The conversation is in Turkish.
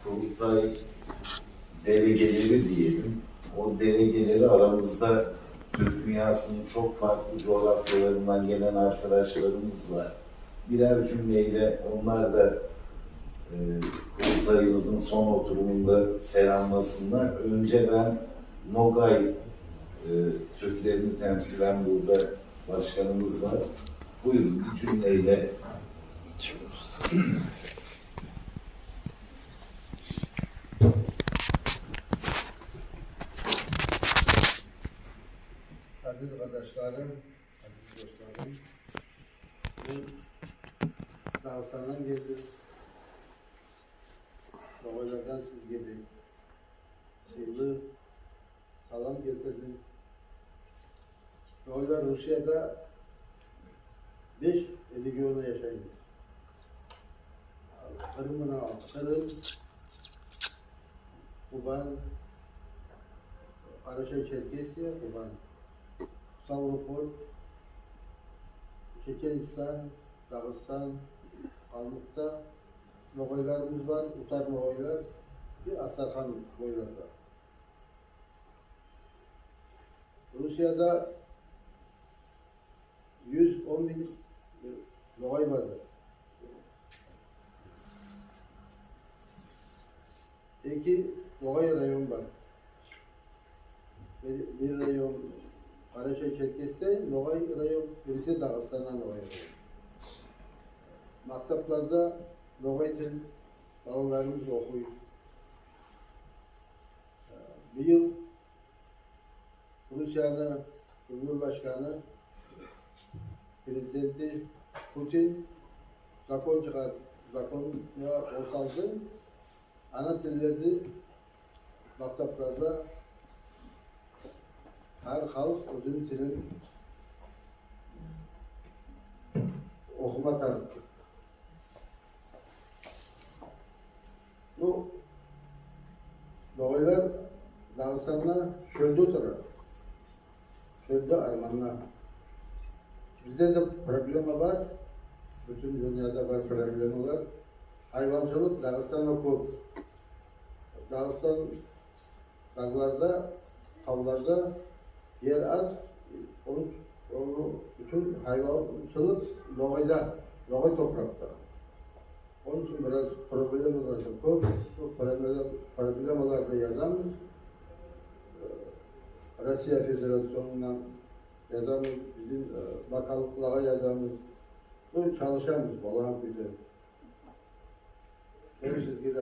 kurultay delegeleri diyelim. O delegeleri aramızda Türk dünyasının çok farklı coğrafyalarından gelen arkadaşlarımız var. Birer cümleyle onlar da kurultayımızın son oturumunda selamlasınlar. Önce ben Nogay Türklerini temsilen burada başkanımız var. Buyurun bir cümleyle. Aziz kardeşlerim, aziz dostlarım, ben Dağıstan'dan geldim. Babalardan siz gibi şeyli salam getirdim. Babalar Rusya'da 5 regionda yaşayın. Kırım, Kuban, Karaşay, Çerkesya, Kuban, Stavropol, Çeçenistan, Dağıstan, Kalmuk'ta Nogoylarımız var, Utar Nogoylar ve Asarhan boylarda. Rusya'da 110.000 Nogoy vardır. İki Nogoy rayon var. Bir rayon Karaşay, Çerkes'te Nogoy rayon, birisi Dağıstan'dan Nogoy rayon. Maktaplarda Nogoy dil balalarımız okuyor. Bir yıl Rusya'nın Cumhurbaşkanı Prezidenti Putin zakon çıkar, zakonla o saldı. Ana dilleri maktaplarda her halk özünün dilini okuma tanıttı. Bu Nogoylar Dağıstan'da çölde oturur. Çölde Armanlar. Bizde de problem var. Bütün dünyada var problem var. Hayvancılık Dağıstan'la kurt. Dağıstan dağlarda, tavlarda yer az. Onu bütün hayvancılık Nogoy toprakta. Onun için biraz problem olacak. Bu problem olarak da yazamız. Rusya Federasyonu'ndan yazamız, bizim bakanlıklara yazamız. Bu çalışamız, Allah'ın gücü.